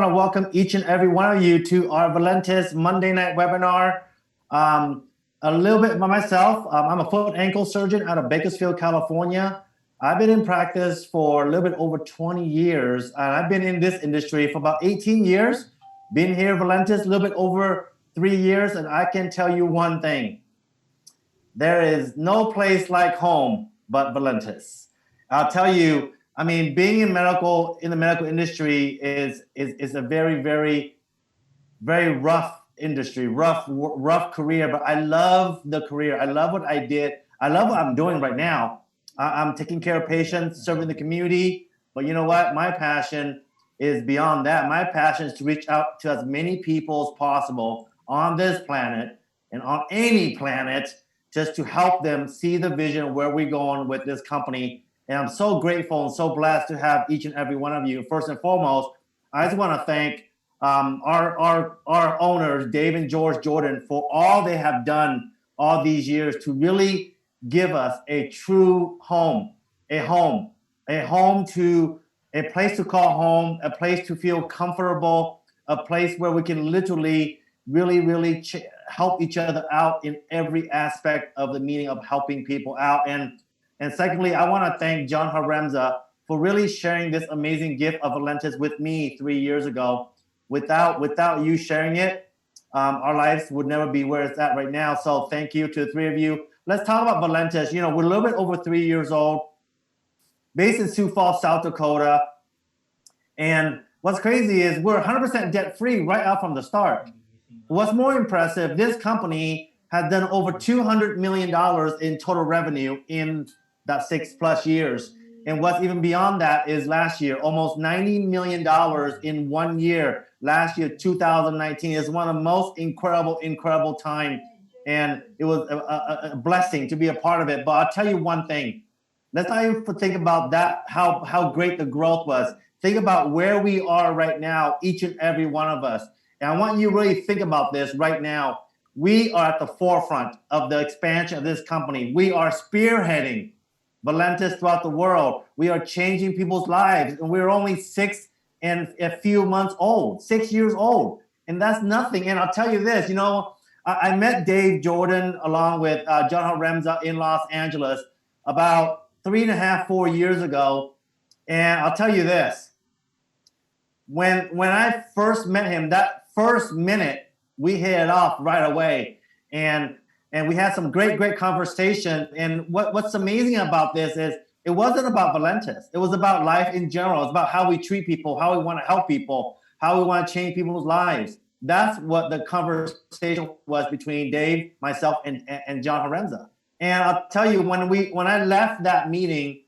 to welcome each and every one of you to our Valentis Monday night webinar. A little bit about myself. I'm a foot and ankle surgeon out of Bakersfield, California. I've been in practice for a little bit over 20 years. And I've been in this industry for about 18 years. Been here at Valentis a little bit over 3 years. And I can tell you one thing. There is no place like home but Valentis. I'll tell you, I mean, being in the medical industry is a very, very, very rough industry, rough career. But I love the career. I love what I did. I love what I'm doing right now. I'm taking care of patients, serving the community. But you know what? My passion is beyond that. My passion is to reach out to as many people as possible on this planet and on any planet, just to help them see the vision of where we're going with this company. And I'm so grateful and so blessed to have each and every one of you. First and foremost, I just want to thank our owners, Dave and George Jordan, for all they have done all these years to really give us a true home, a place to call home, a place to feel comfortable, a place where we can literally really help each other out in every aspect of the meaning of helping people out. And secondly, I want to thank John Haremza for really sharing this amazing gift of Valentis with me 3 years ago. Without you sharing it, our lives would never be where it's at right now. So thank you to the three of you. Let's talk about Valentis. You know, we're a little bit over 3 years old, based in Sioux Falls, South Dakota. And what's crazy is we're 100% debt-free right out from the start. What's more impressive, this company has done over $200 million in total revenue in that 6+ years. And what's even beyond that is last year, almost $90 million in 1 year. Last year, 2019, is one of the most incredible time. And it was a blessing to be a part of it. But I'll tell you one thing. Let's not even think about that, how great the growth was. Think about where we are right now, each and every one of us. And I want you to really think about this right now. We are at the forefront of the expansion of this company. We are spearheading Valentis throughout the world. We are changing people's lives. And we're only 6 and a few months old, 6 years old. And that's nothing. And I'll tell you this, you know, I met Dave Jordan along with John Haremza in Los Angeles about 3.5, 4 years ago. And I'll tell you this, when I first met him, that first minute, we hit it off right away. And we had some great conversation. And what's amazing about this is it wasn't about Valentis. It was about life in general. It's about how we treat people, how we want to help people, how we want to change people's lives. That's what the conversation was between Dave, myself, and John Haremza. And I'll tell you, when I left that meeting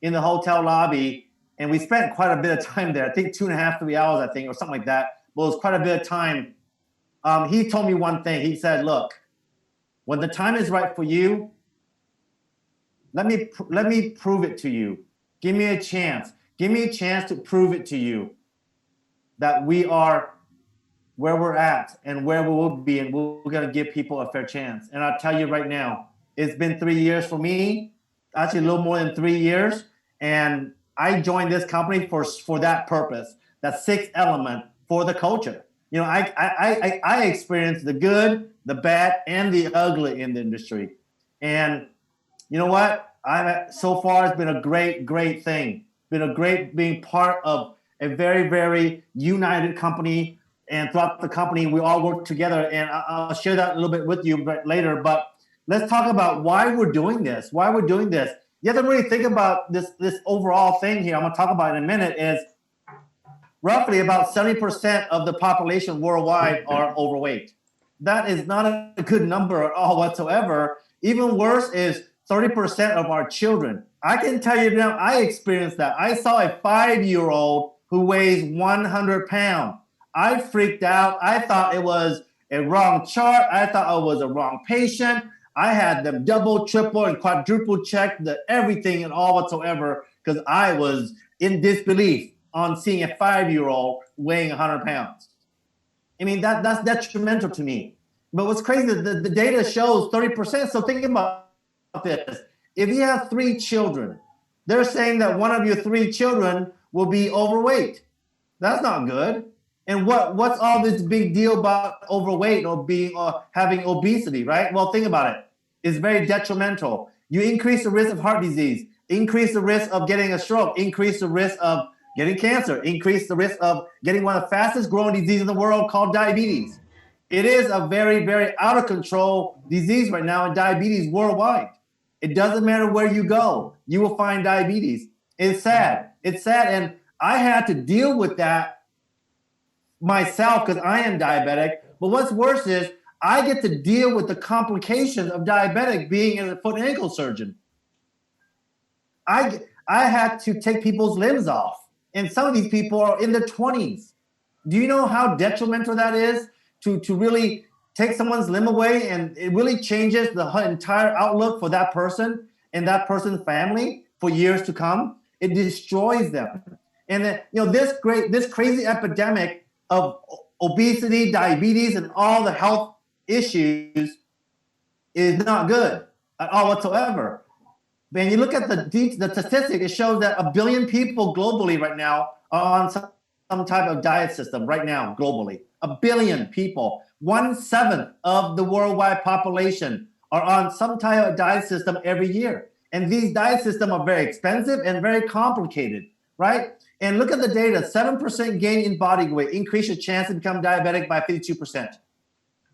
in the hotel lobby, and we spent quite a bit of time there, I think 2.5, 3 hours, I think, or something like that. But it was quite a bit of time. He told me one thing. He said, look, when the time is right for you, let me prove it to you. Give me a chance. Give me a chance to prove it to you that we are where we're at and where we will be, and we're going to give people a fair chance. And I'll tell you right now, it's been 3 years for me, actually a little more than 3 years. And I joined this company for that purpose, that sixth element, for the culture. You know, I experienced the good, the bad, and the ugly in the industry. And you know what? So far, it's been a great thing. Been a great being part of a very, very united company. And throughout the company, we all work together. And I'll share that a little bit with you later. But let's talk about why we're doing this. Why we're doing this. You have to really think about this overall thing here. I'm going to talk about it in a minute. Is roughly about 70% of the population worldwide are overweight. That is not a good number at all whatsoever. Even worse is 30% of our children. I can tell you now, I experienced that. I saw a 5-year-old who weighs 100 pounds. I freaked out. I thought it was a wrong chart. I thought it was a wrong patient. I had them double, triple, and quadruple check everything and all whatsoever because I was in disbelief on seeing a 5-year-old weighing 100 pounds. I mean, that's detrimental to me. But what's crazy, the data shows 30%. So think about this. If you have 3 children, they're saying that one of your 3 children will be overweight. That's not good. And what's all this big deal about overweight or being or having obesity, right? Well, think about it. It's very detrimental. You increase the risk of heart disease, increase the risk of getting a stroke, increase the risk of getting cancer, increase the risk of getting one of the fastest growing diseases in the world called diabetes. It is a very, very out of control disease right now, and diabetes worldwide. It doesn't matter where you go, you will find diabetes. It's sad. It's sad. And I had to deal with that myself because I am diabetic. But what's worse is I get to deal with the complications of diabetic being a foot and ankle surgeon. I had to take people's limbs off. And some of these people are in their 20s. Do you know how detrimental that is to really take someone's limb away, and it really changes the entire outlook for that person and that person's family for years to come? It destroys them. And then, this crazy epidemic of obesity, diabetes, and all the health issues is not good at all whatsoever. When you look at the statistic, it shows that 1 billion people globally right now are on some type of diet system right now globally. 1 billion people, 1/7 of the worldwide population are on some type of diet system every year. And these diet systems are very expensive and very complicated, right? And look at the data, 7% gain in body weight, increase your chance to become diabetic by 52%.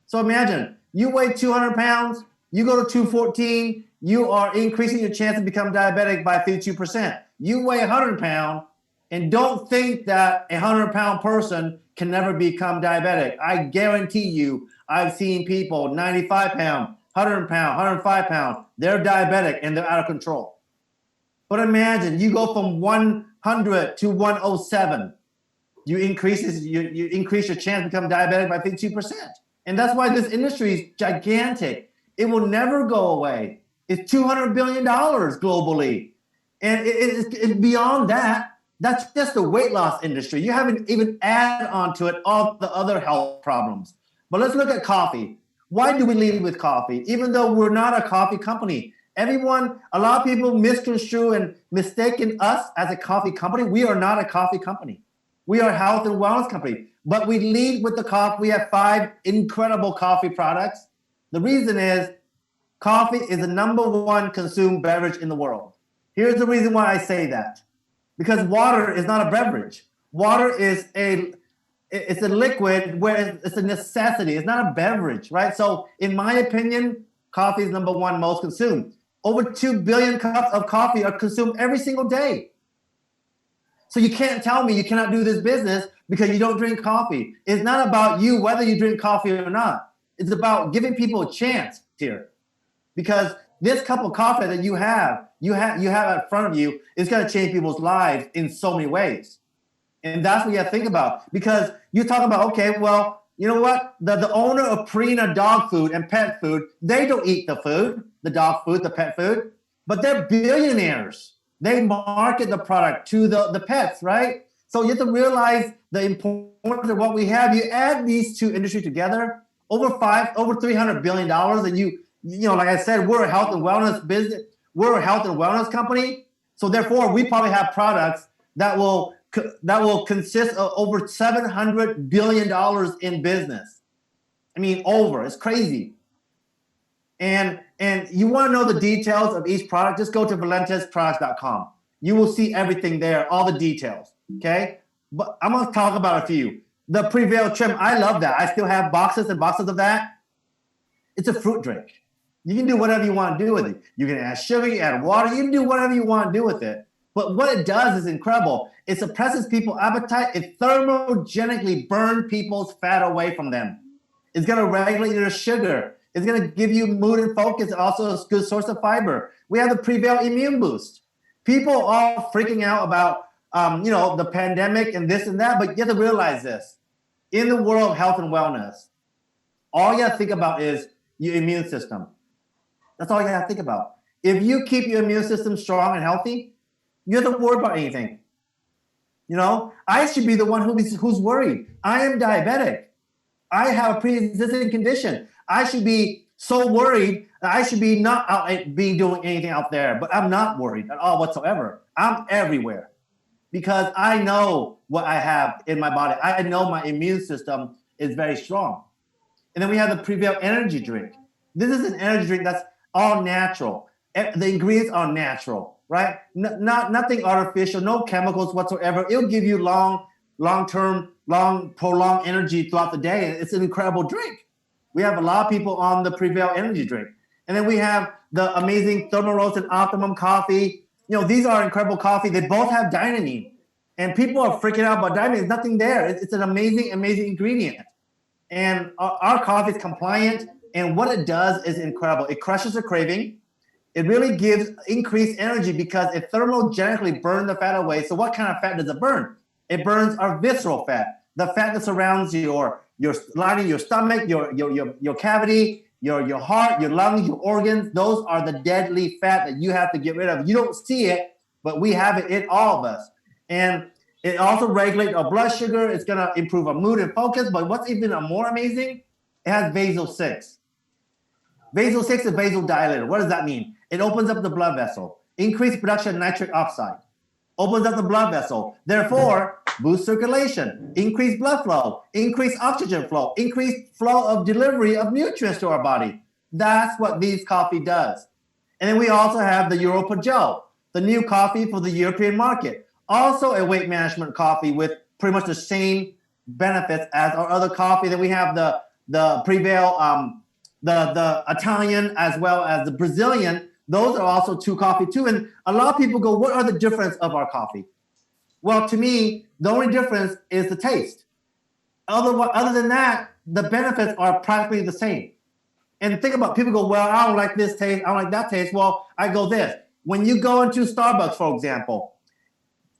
So imagine, you weigh 200 pounds, you go to 214, you are increasing your chance to become diabetic by 52%. You weigh 100 pounds and don't think that a 100-pound person can never become diabetic. I guarantee you, I've seen people 95 pounds, 100 pounds, 105 pounds, they're diabetic and they're out of control. But imagine you go from 100 to 107. You increase your chance to become diabetic by 52%. And that's why this industry is gigantic. It will never go away. It's $200 billion globally. And it's beyond that. That's just the weight loss industry. You haven't even added onto it all the other health problems. But let's look at coffee. Why do we lead with coffee? Even though we're not a coffee company. A lot of people misconstrue and mistaken us as a coffee company. We are not a coffee company. We are a health and wellness company. But we lead with the coffee. We have 5 incredible coffee products. The reason is coffee is the #1 consumed beverage in the world. Here's the reason why I say that. Because water is not a beverage. Water is it's a liquid where it's a necessity. It's not a beverage, right? So in my opinion, coffee is #1 most consumed. Over 2 billion cups of coffee are consumed every single day. So you can't tell me you cannot do this business because you don't drink coffee. It's not about you whether you drink coffee or not. It's about giving people a chance here. Because this cup of coffee that you have in front of you is going to change people's lives in so many ways. And that's what you have to think about. Because you talk about, okay, well, you know what? The owner of Purina dog food and pet food, they don't eat the food, the dog food, the pet food, but they're billionaires. They market the product to the pets, right? So you have to realize the importance of what we have. You add these two industries together, over $300 billion, and you like I said, we're a health and wellness business. We're a health and wellness company. So therefore, we probably have products that will consist of over $700 billion in business. I mean, it's crazy. And you want to know the details of each product, just go to valentesproducts.com. You will see everything there, all the details, okay? But I'm going to talk about a few. The Prevail Trim, I love that. I still have boxes and boxes of that. It's a fruit drink. You can do whatever you want to do with it. You can add sugar, you add water, you can do whatever you want to do with it. But what it does is incredible. It suppresses people's appetite. It thermogenically burns people's fat away from them. It's going to regulate your sugar. It's going to give you mood and focus, also a good source of fiber. We have the Prevail Immune Boost. People are all freaking out about, the pandemic and this and that, but you have to realize this. In the world of health and wellness, all you have to think about is your immune system. That's all you have to think about. If you keep your immune system strong and healthy, you don't have to worry about anything. I should be the one who's worried. I am diabetic. I have a pre-existing condition. I should be so worried that I should be not doing anything out there, but I'm not worried at all whatsoever. I'm everywhere because I know what I have in my body. I know my immune system is very strong. And then we have the Prevail energy drink. This is an energy drink that's all natural. The ingredients are natural, right? Nothing artificial, no chemicals whatsoever. It'll give you long-term, prolonged energy throughout the day. It's an incredible drink. We have a lot of people on the Prevail energy drink. And then we have the amazing Thermal Roast and Optimum coffee. These are incredible coffee. They both have dynamine. And people are freaking out about dynamine. There's nothing there. It's an amazing, amazing ingredient. And our coffee is compliant. And what it does is incredible. It crushes the craving. It really gives increased energy because it thermogenically burns the fat away. So what kind of fat does it burn? It burns our visceral fat, the fat that surrounds your lining your stomach, your cavity, your heart, your lungs, your organs. Those are the deadly fat that you have to get rid of. You don't see it, but we have it in all of us. And it also regulates our blood sugar. It's going to improve our mood and focus. But what's even more amazing, it has Basal 6. Basal 6 is vasodilator. What does that mean? It opens up the blood vessel, increase production of nitric oxide, opens up the blood vessel, therefore boost circulation, increase blood flow, increase oxygen flow, increase flow of delivery of nutrients to our body. That's what this coffee does. And then we also have the Europa Gel, the new coffee for the European market. Also a weight management coffee with pretty much the same benefits as our other coffee. Then we have the Prevail, the Italian as well as the Brazilian. Those are also two coffee too. And a lot of people go, what are the difference of our coffee? Well, to me, the only difference is the taste. Other than that, the benefits are practically the same. And think about, people go, well, I don't like this taste, I don't like that taste. Well, I go this. When you go into Starbucks, for example,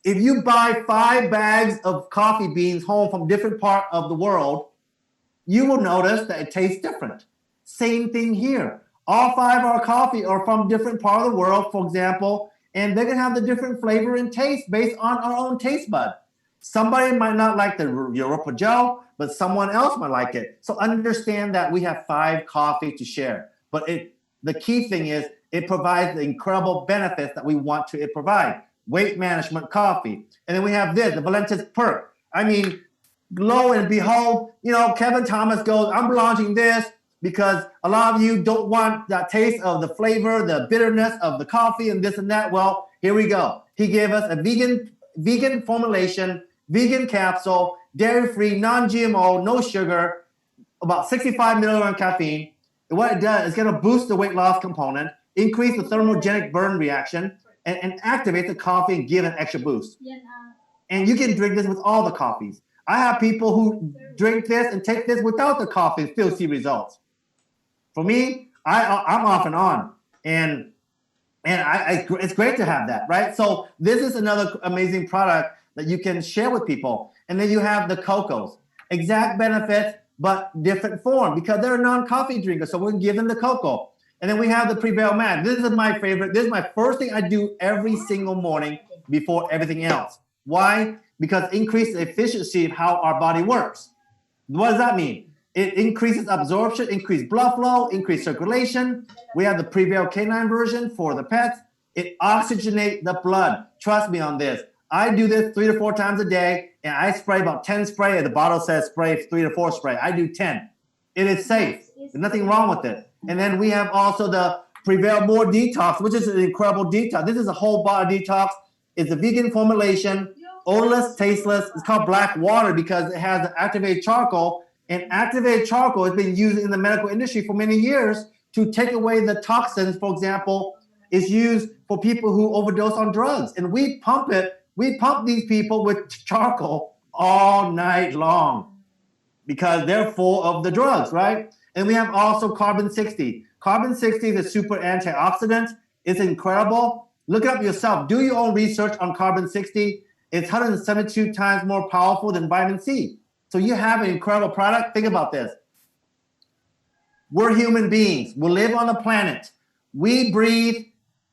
if you buy 5 bags of coffee beans home from different part of the world, you will notice that it tastes different. Same thing here. All 5 of our coffee are from different part of the world, for example, and they're going to have the different flavor and taste based on our own taste bud. Somebody might not like the Europa Gel, but someone else might like it. So understand that we have 5 coffee to share. But the key thing is it provides the incredible benefits that we want to provide. Weight management coffee. And then we have this, the Valentis Perk. I mean, lo and behold, Kevin Thomas goes, I'm launching this because a lot of you don't want that taste of the flavor, the bitterness of the coffee and this and that. Well, here we go. He gave us a vegan formulation, vegan capsule, dairy-free, non-GMO, no sugar, about 65 milligram caffeine. And what it does is going to boost the weight loss component, increase the thermogenic burn reaction, and activate the coffee and give an extra boost. And you can drink this with all the coffees. I have people who drink this and take this without the coffee and still see results. For me, I'm off and on. And it's great to have that, right? So this is another amazing product that you can share with people. And then you have the cocos. Exact benefits, but different form because they're a non-coffee drinker. So we're giving the cocoa. And then we have the Prevail Mat. This is my favorite. This is my first thing I do every single morning before everything else. Why? Because it increases the efficiency of how our body works. What does that mean? It increases absorption, increased blood flow, increased circulation. We have the Prevail Canine version for the pets. It oxygenates the blood. Trust me on this. I do this 3 to 4 times a day, and I spray about 10 spray. The bottle says spray 3 to 4 spray. I do 10. It is safe. There's nothing wrong with it. And then we have also the Prevail More Detox, which is an incredible detox. This is a whole body detox. It's a vegan formulation, odorless, tasteless. It's called black water because it has activated charcoal. And activated charcoal has been used in the medical industry for many years to take away the toxins. For example, it's used for people who overdose on drugs. And we pump it. We pump these people with charcoal all night long because they're full of the drugs, right? And we have also Carbon 60. Carbon 60 is a super antioxidant. It's incredible. Look it up yourself. Do your own research on Carbon 60. It's 172 times more powerful than vitamin C. So you have an incredible product. Think about this. We're human beings. We live on the planet. We breathe,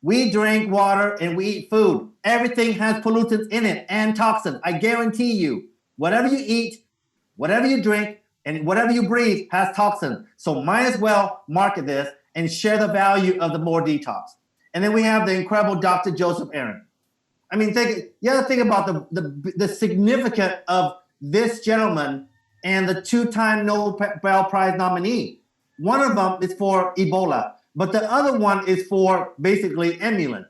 we drink water, and we eat food. Everything has pollutants in it and toxins. I guarantee you, whatever you eat, whatever you drink, and whatever you breathe has toxins. So might as well market this and share the value of the More Detox. And then we have the incredible Dr. Joseph Aaron. I mean, you have to think about the significance of this gentleman and the 2-time Nobel Prize nominee. One of them is for Ebola, but the other one is for basically Emulan.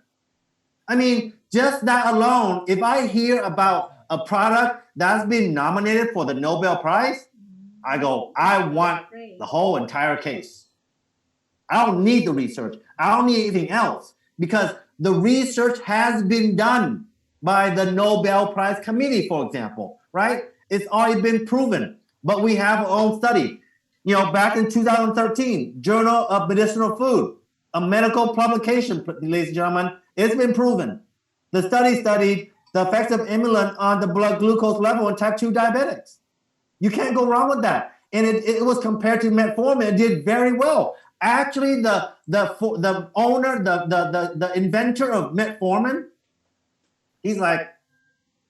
I mean, just that alone, if I hear about a product that's been nominated for the Nobel Prize, I go, I want the whole entire case. I don't need the research. I don't need anything else because the research has been done by the Nobel Prize Committee, for example, right? It's already been proven, but we have our own study. You know, back in 2013, Journal of Medicinal Food, a medical publication, ladies and gentlemen, it's been proven. The study studied the effects of Emulan on the blood glucose level in type 2 diabetics. You can't go wrong with that. And it was compared to metformin. It did very well. Actually, the owner, the inventor of metformin, he's like,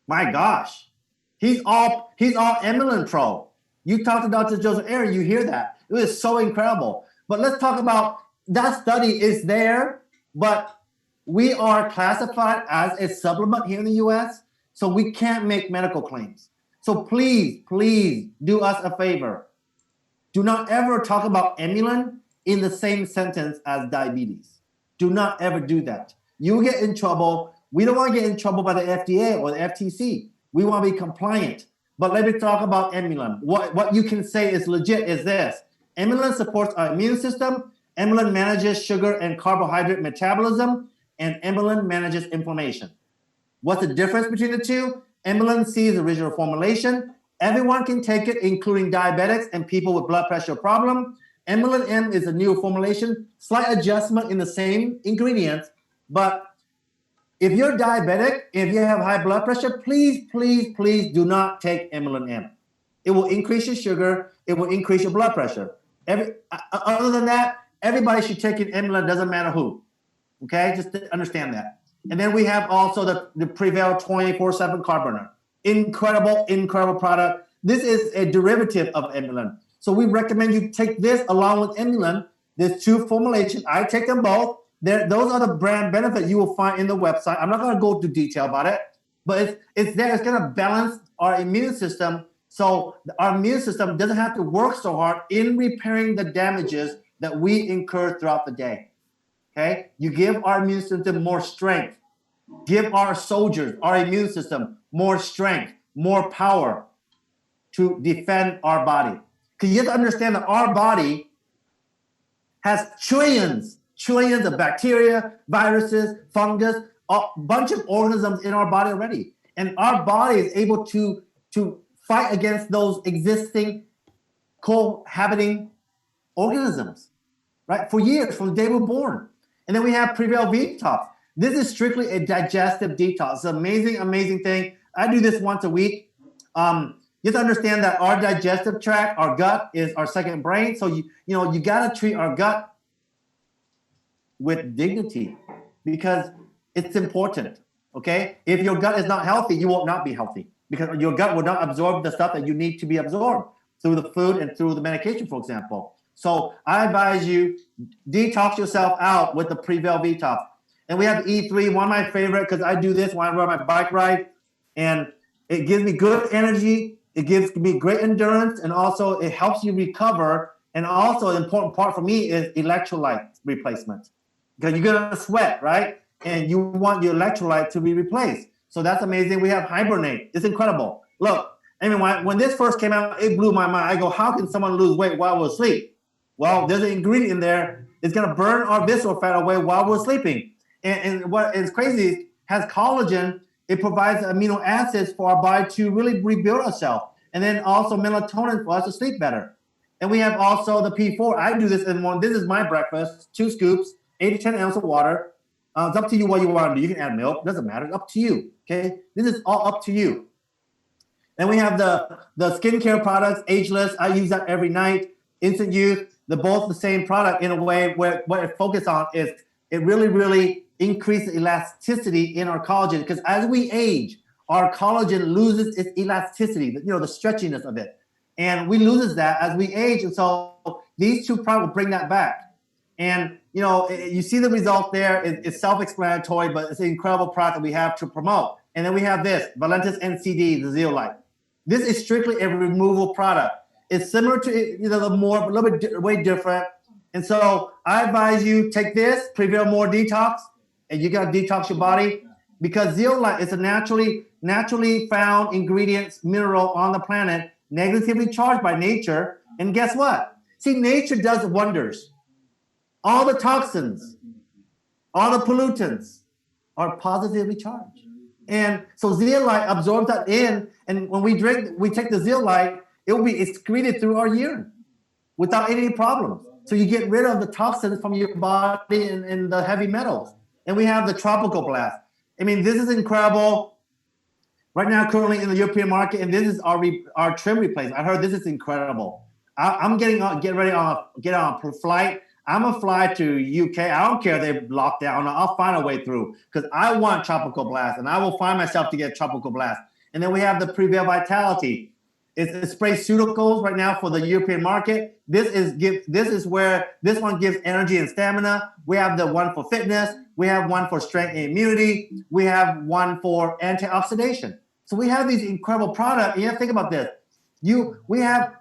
my gosh, he's all Emulan pro. You talk to Dr. Joseph Aaron, you hear that. It was so incredible. But let's talk about that study is there, but we are classified as a supplement here in the U.S., so we can't make medical claims. So please, please do us a favor. Do not ever talk about Emulan in the same sentence as diabetes. Do not ever do that. You get in trouble. We don't want to get in trouble by the FDA or the FTC. We want to be compliant. But let me talk about Emulan. What you can say is legit is this. Emulan supports our immune system. Emulan manages sugar and carbohydrate metabolism. And Emulan manages inflammation. What's the difference between the two? Emulan C is the original formulation. Everyone can take it, including diabetics and people with blood pressure problem. Emulan M is a new formulation, slight adjustment in the same ingredients. But if you're diabetic, if you have high blood pressure, please, please, please do not take Emulan M. It will increase your sugar. It will increase your blood pressure. Other than that, everybody should take it Emulan, doesn't matter who. Okay, just understand that. And then we have also the Prevail 24/7 carb burner. Incredible, incredible product. This is a derivative of Emulan. So we recommend you take this along with Emulan. There's two formulations. I take them both. Those are the brand benefits you will find in the website. I'm not going to go into detail about it, but it's there. It's going to balance our immune system so our immune system doesn't have to work so hard in repairing the damages that we incur throughout the day. Okay? You give our immune system more strength. Give our soldiers, our immune system, more strength, more power to defend our body. Because you have to understand that our body has trillions of bacteria, viruses, fungus, a bunch of organisms in our body already. And our body is able to fight against those existing cohabiting organisms, right? For years, from the day we're born. And then we have Prevail Detox. This is strictly a digestive detox. It's an amazing, amazing thing. I do this once a week. You have to understand that our digestive tract, our gut, is our second brain. So you got to treat our gut with dignity because it's important. Okay, if your gut is not healthy, you will not be healthy because your gut will not absorb the stuff that you need to be absorbed through the food and through the medication, for example. So I advise you detox yourself out with the Prevail Detox. And we have E3, one of my favorite, because I do this when I run my bike ride, and it gives me good energy. It gives me great endurance, and also it helps you recover. And also, an important part for me is electrolyte replacement, because you're gonna sweat, right? And you want your electrolyte to be replaced. So that's amazing. We have Hibernate. It's incredible. Look, I mean, when this first came out, it blew my mind. I go, how can someone lose weight while we're asleep? Well, there's an ingredient in there. It's gonna burn our visceral fat away while we're sleeping. And what is crazy is it has collagen. It provides amino acids for our body to really rebuild ourselves. And then also melatonin for us to sleep better. And we have also the P4. I do this in one. This is my breakfast. 2 scoops, 8 to 10 ounces of water. It's up to you what you want to do. You can add milk. Doesn't matter. It's up to you. Okay? This is all up to you. And we have the skincare products, Ageless. I use that every night. Instant Youth. They're both the same product in a way where what it focuses on is it really, really increases elasticity in our collagen. Because as we age, our collagen loses its elasticity, the stretchiness of it. And we lose that as we age. And so these two products will bring that back. And you see the result there. It's self-explanatory, but it's an incredible product that we have to promote. And then we have this Valentis NCD, the Zeolite. This is strictly a removal product. It's similar to the more a little bit way different. And so I advise you take this, Prevail More Detox, and you got to detox your body, because zeolite is a naturally found ingredients mineral on the planet, negatively charged by nature. And guess what? See, nature does wonders. All the toxins, all the pollutants are positively charged. And so zeolite absorbs that in, and when we take the zeolite, it will be excreted through our urine without any problems. So you get rid of the toxins from your body and the heavy metals. And we have the Tropical Blast. I mean, this is incredible. Right now, currently in the European market, and this is our trim replacement. I heard this is incredible. I'm get ready on a flight. I'm gonna fly to UK. I don't care if they lock down. I'll find a way through, because I want Tropical Blast, and I will find myself to get Tropical Blast. And then we have the Prevail Vitality. It's spray pharmaceuticals right now for the European market. This where this one gives energy and stamina. We have the one for fitness. We have one for strength and immunity. We have one for antioxidation. So we have these incredible products. And you have to think about this. We have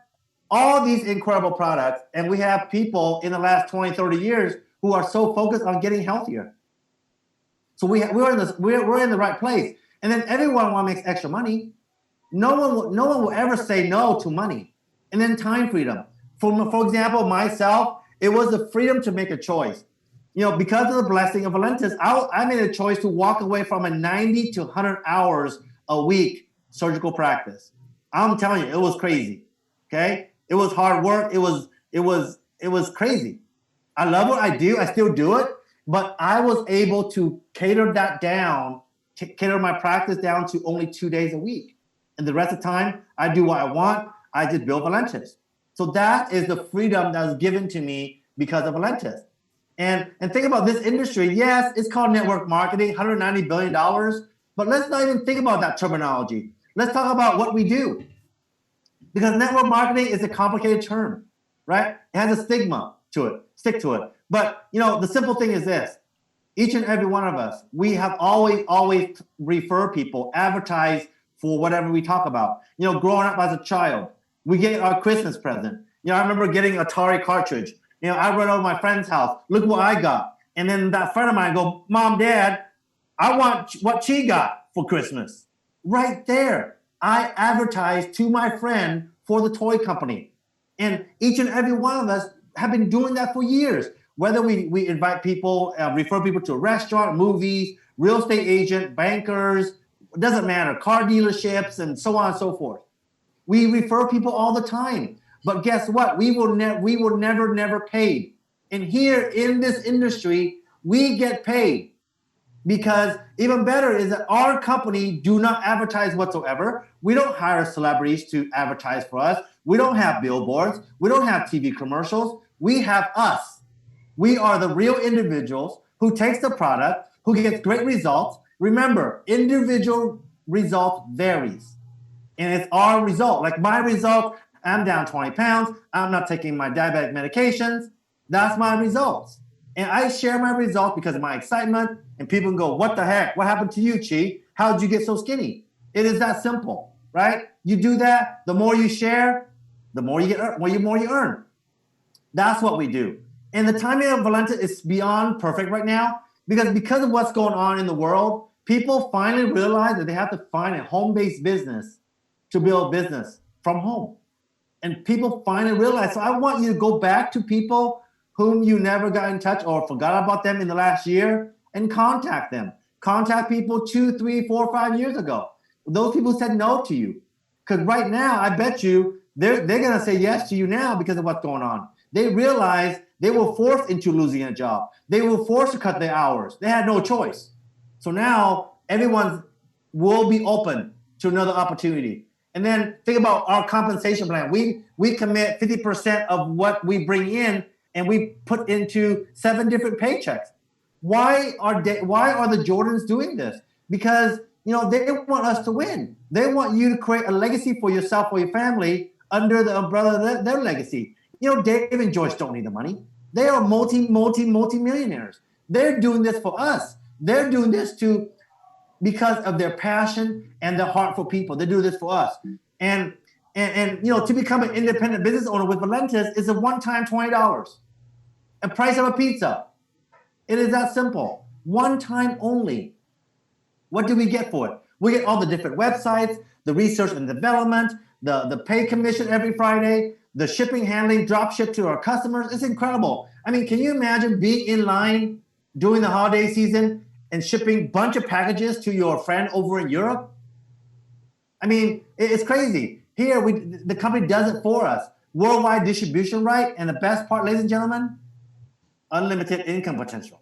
all these incredible products, and we have people in the last 20, 30 years who are so focused on getting healthier. So we're in the right place. And then everyone wants to make extra money. No one will ever say no to money. And then time freedom. For example, myself, it was the freedom to make a choice. Because of the blessing of Valentis, I made a choice to walk away from a 90 to 100 hours a week surgical practice. I'm telling you, it was crazy. Okay? It was hard work. It was crazy. I love what I do. I still do it, but I was able to cater my practice down to only 2 days a week. And the rest of the time, I do what I want. I just build Valentis. So that is the freedom that was given to me because of Valentis. And think about this industry. Yes, it's called network marketing, $190 billion. But let's not even think about that terminology. Let's talk about what we do. Because network marketing is a complicated term, right? It has a stigma to it, stick to it. But, the simple thing is this. Each and every one of us, we have always refer people, advertise for whatever we talk about. Growing up as a child, we get our Christmas present. I remember getting Atari cartridge. I run over my friend's house. Look what I got. And then that friend of mine go, Mom, Dad, I want what she got for Christmas. Right there. I advertised to my friend for the toy company. And each and every one of us have been doing that for years. Whether we invite people, refer people to a restaurant, movies, real estate agent, bankers, it doesn't matter, car dealerships, and so on and so forth. We refer people all the time. But guess what? We will never paid. And here in this industry, we get paid. Because even better is that our company do not advertise whatsoever. We don't hire celebrities to advertise for us. We don't have billboards. We don't have TV commercials. We have us. We are the real individuals who takes the product, who gets great results. Remember, individual result varies. And it's our result. Like my result, I'm down 20 pounds. I'm not taking my diabetic medications. That's my results. And I share my results because of my excitement. And people can go, what the heck? What happened to you, Chi? How did you get so skinny? It is that simple, right? You do that, the more you share, the more you earn. That's what we do. And the timing of Valentis is beyond perfect right now because of what's going on in the world. People finally realize that they have to find a home-based business to build business from home. And people finally realize. So I want you to go back to people whom you never got in touch or forgot about them in the last year and contact them. Contact people 2, 3, 4, 5 years ago. Those people said no to you. Because right now, I bet you they're going to say yes to you now because of what's going on. They realize they were forced into losing a job. They were forced to cut their hours. They had no choice. So now everyone will be open to another opportunity. And then think about our compensation plan. We commit 50% of what we bring in and we put into 7 different paychecks. Why are the Jordans doing this? Because they want us to win. They want you to create a legacy for yourself or your family under the umbrella of their legacy. Dave and George don't need the money. They are multi millionaires. They're doing this for us. They're doing this because of their passion and their heart for people. They do this for us. And to become an independent business owner with Valentis is a one-time $20. A price of a pizza. It is that simple. One time only. What do we get for it? We get all the different websites, the research and development, the pay commission every Friday, the shipping, handling, drop ship to our customers. It's incredible. I mean, can you imagine being in line during the holiday season and shipping a bunch of packages to your friend over in Europe? I mean, it's crazy. Here, the company does it for us. Worldwide distribution right, and the best part, ladies and gentlemen, unlimited income potential.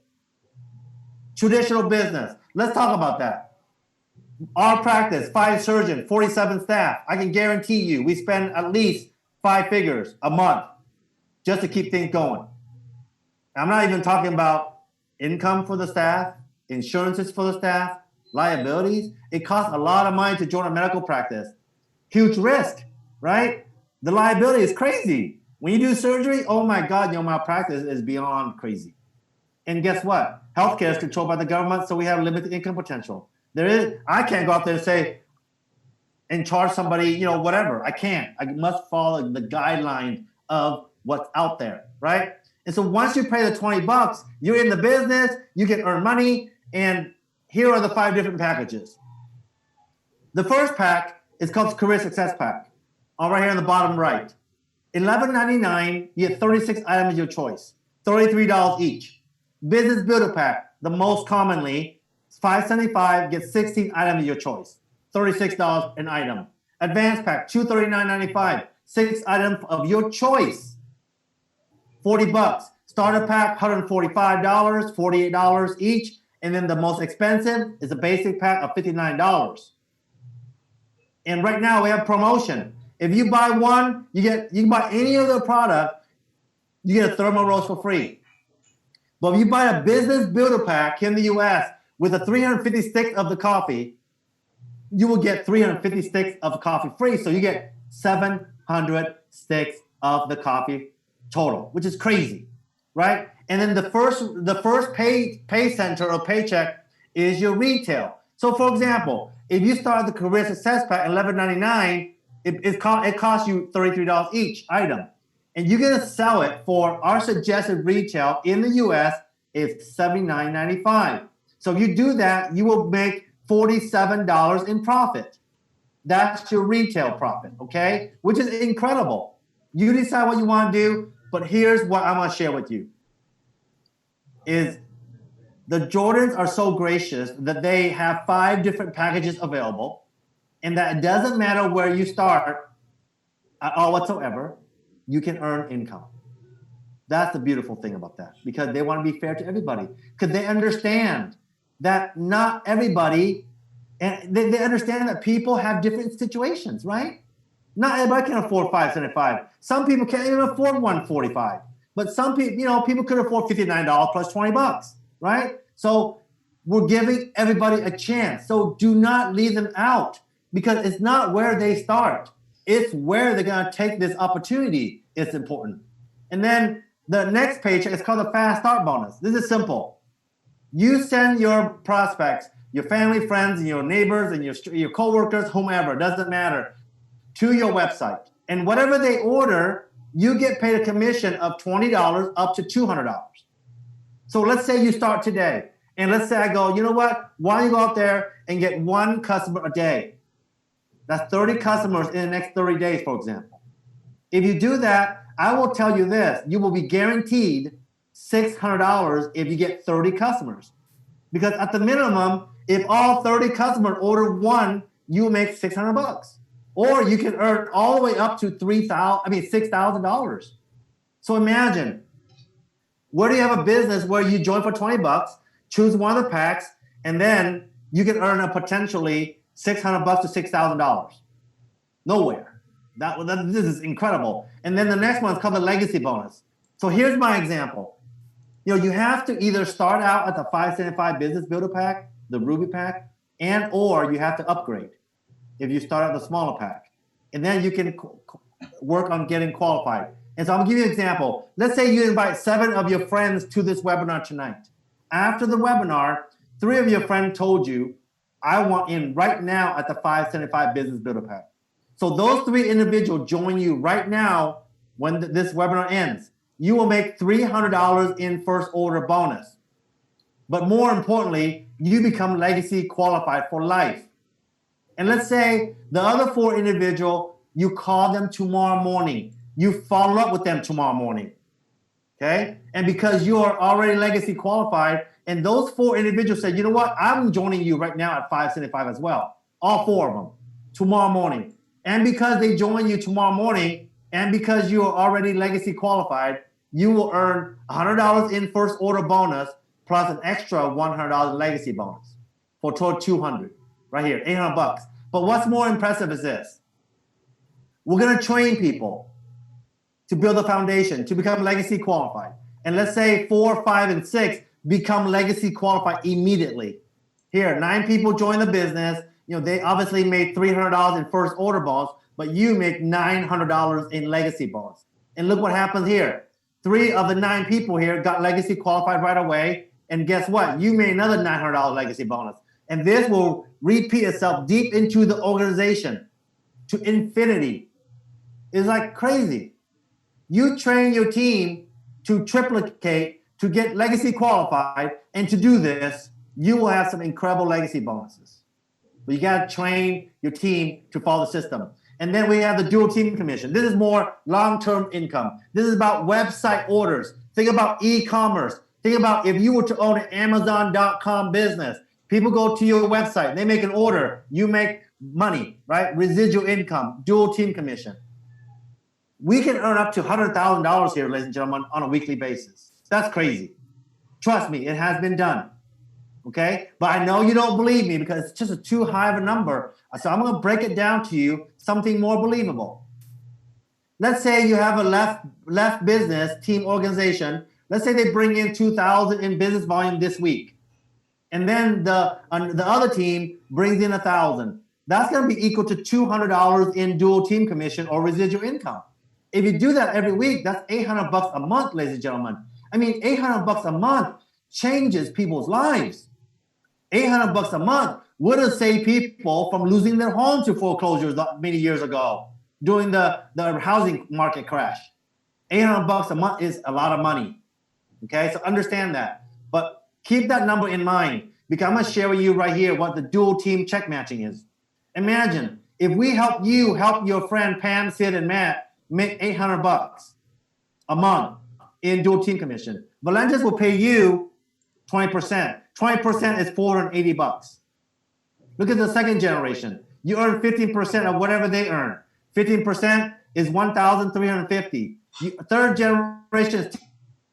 Traditional business. Let's talk about that. Our practice, 5 surgeons, 47 staff. I can guarantee you we spend at least 5 figures a month just to keep things going. I'm not even talking about income for the staff, insurances for the staff, liabilities. It costs a lot of money to join a medical practice. Huge risk, right? The liability is crazy. When you do surgery, oh my God, your malpractice is beyond crazy. And guess what? Healthcare is controlled by the government, so we have limited income potential. I can't go out there and say, and charge somebody, whatever. I can't. I must follow the guidelines of what's out there, right? And so once you pay the $20, you're in the business, you can earn money, and here are the 5 different packages. The first pack is called Career Success Pack, all right here on the bottom right. $11.99, you get 36 items of your choice, $33 each. Business Builder Pack, the most commonly, $5.75, get 16 items of your choice, $36 an item. Advanced Pack, $239.95, 6 items of your choice, $40. Starter Pack, $145, $48 each. And then the most expensive is a basic pack of $59. And right now we have promotion. If you buy one, you can buy any of the product, you get a thermal roast for free. But if you buy a Business Builder Pack here in the US with a 350 sticks of the coffee, you will get 350 sticks of coffee free. So you get 700 sticks of the coffee total, which is crazy, right? And then the first pay center or paycheck is your retail. So for example, if you start the Career Success Pack at $11.99, it costs you $33 each item. And you're going to sell it for our suggested retail in the US is $79.95. So if you do that, you will make $47 in profit. That's your retail profit, okay? Which is incredible. You decide what you want to do, but here's what I want to share with you. Is the Jordans are so gracious that they have 5 different packages available, and that it doesn't matter where you start at all whatsoever, you can earn income. That's the beautiful thing about that, because they want to be fair to everybody, because they understand that not everybody, and they understand that people have different situations, right? Not everybody can afford $575. Some people can't even afford $145. But some people, people could afford $59 plus $20, right? So we're giving everybody a chance. So do not leave them out, because it's not where they start. It's where they're going to take this opportunity. It's important. And then the next paycheck is called the Fast Start Bonus. This is simple. You send your prospects, your family, friends, and your neighbors, and your coworkers, whomever, doesn't matter, to your website. And whatever they order, you get paid a commission of $20 up to $200. So let's say you start today, and let's say I go, you know what? Why don't you go out there and get 1 customer a day? That's 30 customers in the next 30 days, for example. If you do that, I will tell you this, you will be guaranteed $600 if you get 30 customers. Because at the minimum, if all 30 customers order 1, you will make $600. Or you can earn all the way up to $6,000. So imagine, where do you have a business where you join for $20, choose one of the packs, and then you can earn a potentially $600 to $6,000? Nowhere. This is incredible. And then the next one is called the legacy bonus. So here's my example. You have to either start out at the $575 Business Builder Pack, the Ruby Pack, or you have to upgrade if you start at the smaller pack. And then you can work on getting qualified. And so I'm gonna give you an example. Let's say you invite 7 of your friends to this webinar tonight. After the webinar, 3 of your friends told you, I want in right now at the 575 Business Builder Pack. So those 3 individuals join you right now when this webinar ends. You will make $300 in first order bonus. But more importantly, you become legacy qualified for life. And let's say the other 4 individuals, you call them tomorrow morning. You follow up with them tomorrow morning. Okay? And because you are already legacy qualified, and those 4 individuals said, you know what? I'm joining you right now at 575 as well. All 4 of them tomorrow morning. And because they join you tomorrow morning, and because you are already legacy qualified, you will earn $100 in first order bonus plus an extra $100 legacy bonus for total $200 right here, $800. But what's more impressive is this. We're going to train people to build a foundation, to become legacy qualified. And let's say 4, 5, and 6 become legacy qualified immediately. Here, 9 people join the business. They obviously made $300 in first order bonus, but you make $900 in legacy bonus. And look what happens here. 3 of the 9 people here got legacy qualified right away. And guess what? You made another $900 legacy bonus. And this will repeat itself deep into the organization to infinity. It's like crazy. You train your team to triplicate, to get legacy qualified, and to do this, you will have some incredible legacy bonuses. But you got to train your team to follow the system. And then we have the dual team commission. This is more long-term income. This is about website orders. Think about e-commerce. Think about if you were to own an Amazon.com business. People go to your website. They make an order. You make money, right? Residual income, dual team commission. We can earn up to $100,000 here, ladies and gentlemen, on a weekly basis. That's crazy. Trust me, it has been done. Okay? But I know you don't believe me because it's just too high of a number. So I'm going to break it down to you, something more believable. Let's say you have a left business team organization. Let's say they bring in $2,000 in business volume this week. And then the other team brings in $1,000. That's going to be equal to $200 in dual team commission or residual income. If you do that every week, that's $800 a month, ladies and gentlemen. I mean, $800 a month changes people's lives. $800 a month would have saved people from losing their home to foreclosures many years ago during the housing market crash. $800 a month is a lot of money. Okay, so understand that. But keep that number in mind because I'm going to share with you right here what the dual team check matching is. Imagine if we help you help your friend Pam, Sid, and Matt make $800 a month in dual team commission. Valentis will pay you 20%. 20% is $480. Look at the second generation. You earn 15% of whatever they earn. 15% is $1,350. Third generation is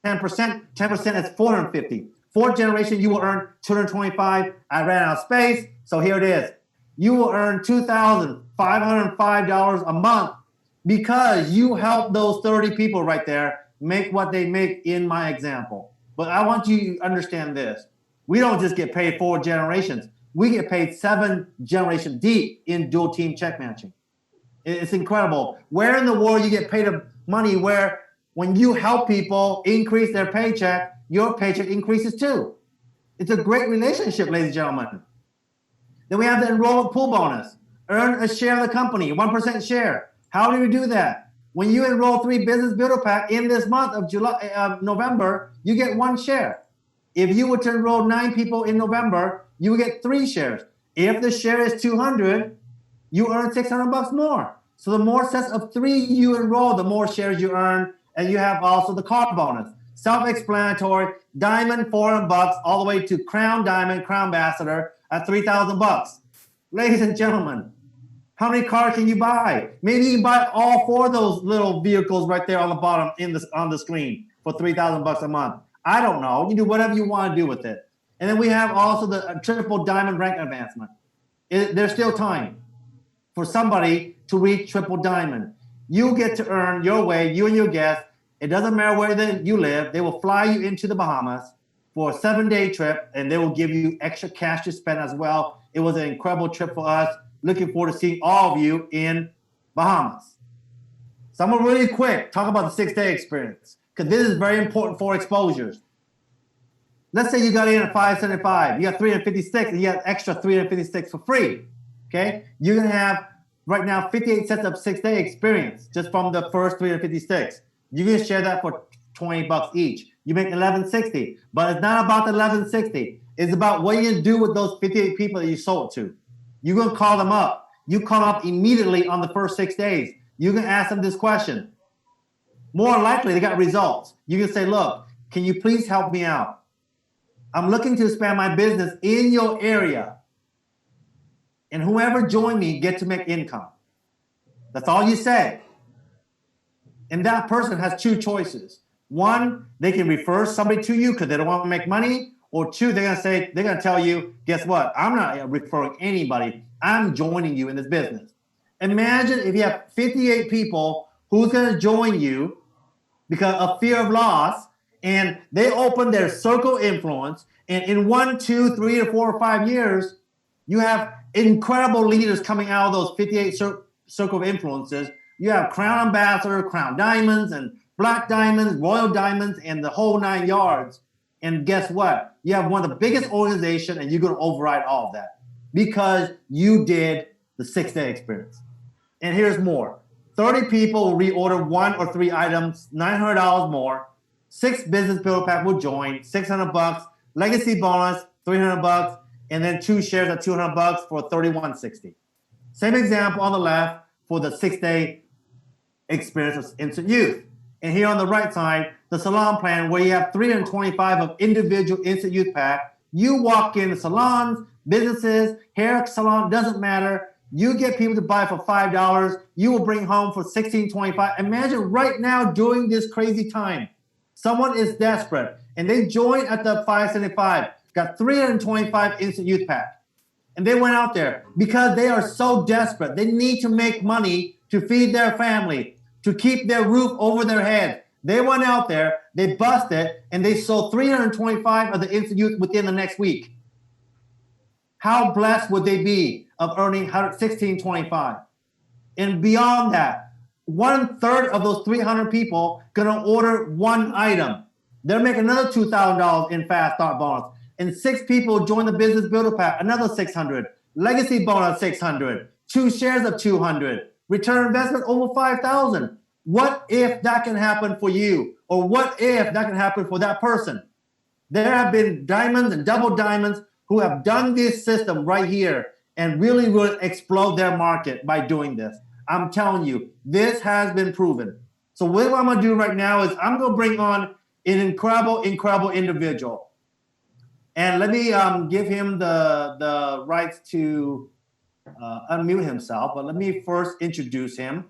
10%. 10% is $450. Fourth generation, you will earn $225. I ran out of space, so here it is. You will earn $2,505 a month because you helped those 30 people right there make what they make in my example. But I want you to understand this. We don't just get paid 4 generations. We get paid 7 generations deep in dual team check matching. It's incredible. Where in the world you get paid money where when you help people increase their paycheck, your paycheck increases too. It's a great relationship, ladies and gentlemen. Then we have the enrollment pool bonus. Earn a share of the company, 1% share. How do we do that? When you enroll 3 Business Builder Pack in this month of November, you get 1 share. If you were to enroll 9 people in November, you will get 3 shares. If the share is 200, you earn $600 more. So the more sets of 3 you enroll, the more shares you earn, and you have also the car bonus. Self-explanatory, diamond $400 all the way to crown diamond, crown ambassador at $3,000. Ladies and gentlemen, how many cars can you buy? Maybe you can buy all 4 of those little vehicles right there on the bottom on the screen for $3,000 a month. I don't know. You do whatever you want to do with it. And then we have also the triple diamond rank advancement. There's still time for somebody to reach triple diamond. You get to earn your way, you and your guests. It doesn't matter where you live. They will fly you into the Bahamas for a 7-day trip, and they will give you extra cash to spend as well. It was an incredible trip for us. Looking forward to seeing all of you in Bahamas. Someone really quick, talk about the 6-day experience, because this is very important for exposures. Let's say you got in at 575, you got 356, and you got extra 356 for free. Okay, you're gonna have right now 58 sets of 6-day experience just from the first 356. You're gonna share that for $20 each. You make $1160, but it's not about the $1160. It's about what you're gonna do with those 58 people that you sold to. You're gonna call them up. You call them up immediately on the first 6 days. You can ask them this question. More likely, they got results. You can say, look, can you please help me out? I'm looking to expand my business in your area. And whoever joined me get to make income. That's all you say. And that person has two choices. One, they can refer somebody to you because they don't want to make money. Or two, they're gonna tell you, guess what? I'm not referring anybody. I'm joining you in this business. Imagine if you have 58 people who's gonna join you because of fear of loss, and they open their circle of influence, and in 1, 2, 3, or 4, or 5 years, you have incredible leaders coming out of those 58 circle of influences. You have Crown Ambassador, Crown Diamonds, and Black Diamonds, Royal Diamonds, and the whole 9 yards. And guess what? You have one of the biggest organizations, and you're going to override all of that because you did the 6-day experience. And here's more. 30 people will reorder 1 or 3 items, $900 more. 6 business builder pack will join, $600. Legacy bonus, $300. And then 2 shares at $200 for $31.60. Same example on the left for the 6-day experience of instant youth. And here on the right side, the salon plan where you have 325 of individual instant youth pack. You walk in the salons, businesses, hair salon, doesn't matter. You get people to buy for $5. You will bring home for $16.25. Imagine right now during this crazy time, someone is desperate and they join at the $575, got 325 instant youth pack. And they went out there because they are so desperate. They need to make money to feed their family, to keep their roof over their head. They went out there, they busted, and they sold 325 of the instant youth within the next week. How blessed would they be of earning $16.25? And beyond that, 1/3 of those 300 people gonna order 1 item. They're making another $2,000 in fast start bonus. And 6 people join the business builder pack, another $600. Legacy bonus $600. 2 shares of $200. Return investment over $5,000. What if that can happen for you? Or what if that can happen for that person? There have been diamonds and double diamonds who have done this system right here and really will explode their market by doing this. I'm telling you, this has been proven. So what I'm going to do right now is I'm going to bring on an incredible individual. And let me give him the rights to unmute himself. But let me first introduce him.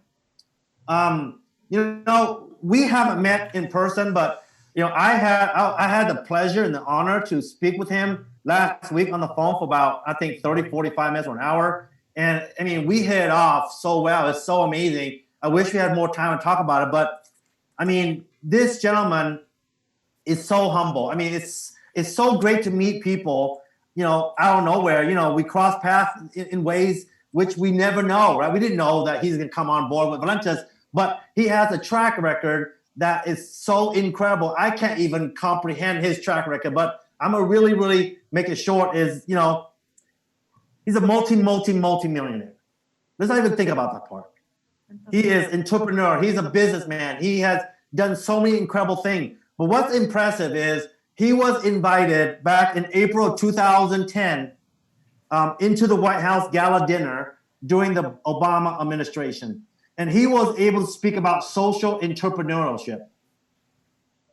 We haven't met in person, but I had the pleasure and the honor to speak with him last week on the phone for about, I think, 30, 45 minutes or an hour. And I mean, we hit it off so well. It's so amazing. I wish we had more time to talk about it. But I mean, this gentleman is so humble. I mean, it's so great to meet people, out of nowhere. We cross paths in ways which we never know, right? We didn't know that he's going to come on board with Valentis, but he has a track record that is so incredible. I can't even comprehend his track record, but I'm going to really, really make it short is, he's a multi-millionaire. Let's not even think about that part. He is an entrepreneur. He's a businessman. He has done so many incredible things. But what's impressive is he was invited back in April of 2010 into the White House gala dinner during the Obama administration. And he was able to speak about social entrepreneurship.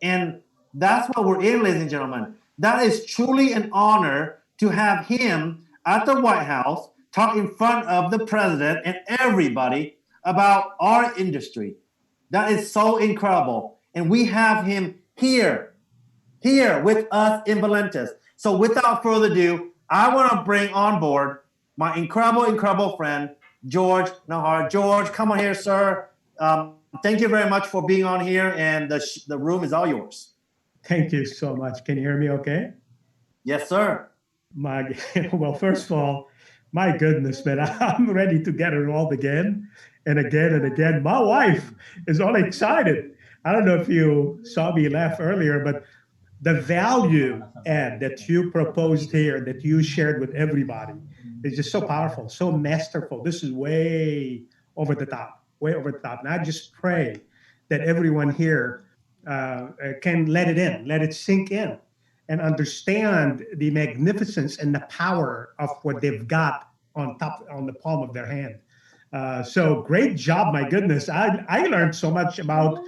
And that's what we're in, ladies and gentlemen. That is truly an honor to have him at the White House talk in front of the president and everybody about our industry. That is so incredible. And we have him here with us in Valentis. So without further ado, I want to bring on board my incredible friend, George Najjar. George, come on here, sir. Thank you very much for being on here, and the room is all yours. Thank you so much. Can you hear me okay? Yes, sir. Well, first of all, My goodness, man, I'm ready to get enrolled again and again and again. My wife is all excited. I don't know if you saw me laugh earlier, but the value add that you proposed here, that you shared with everybody, is just so powerful, so masterful. This is over the top, way over the top. And I just pray that everyone here can let it in, let it sink in, and understand the magnificence and the power of what they've got on the palm of their hand. So great job, my goodness. I learned so much about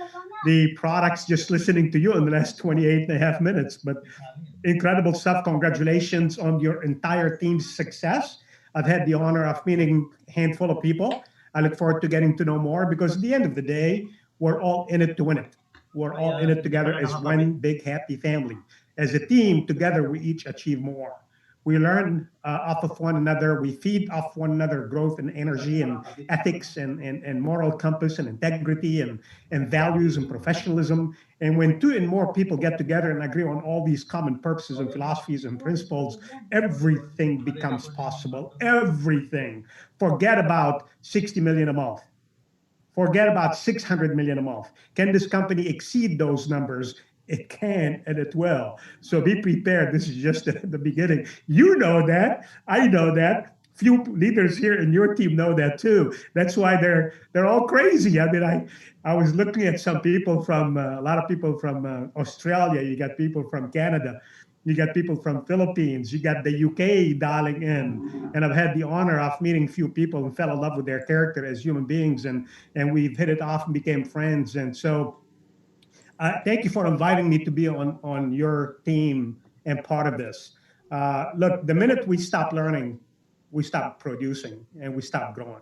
the products just listening to you in the last 28 and a half minutes. But incredible stuff. Congratulations on your entire team's success. I've had the honor of meeting a handful of people. I look forward to getting to know more because at the end of the day, we're all in it to win it. We're all in it together as one big happy family. As a team, together we each achieve more. We learn off of one another. We feed off one another growth and energy and ethics and moral compass and integrity and values and professionalism. And when two and more people get together and agree on all these common purposes and philosophies and principles, everything becomes possible. Everything. Forget about 60 million a month. Forget about 600 million a month. Can this company exceed those numbers? It can and it will. So be prepared. This is just the beginning. You know that. I know that. Few leaders here in your team know that too. That's why they're all crazy. I mean, I was looking at some people from a lot of people from Australia. You got people from Canada. You got people from Philippines. You got the UK dialing in. And I've had the honor of meeting few people and fell in love with their character as human beings. And we've hit it off and became friends. And so thank you for inviting me to be on your team and part of this. Look, the minute we stop learning, we stop producing and we stop growing.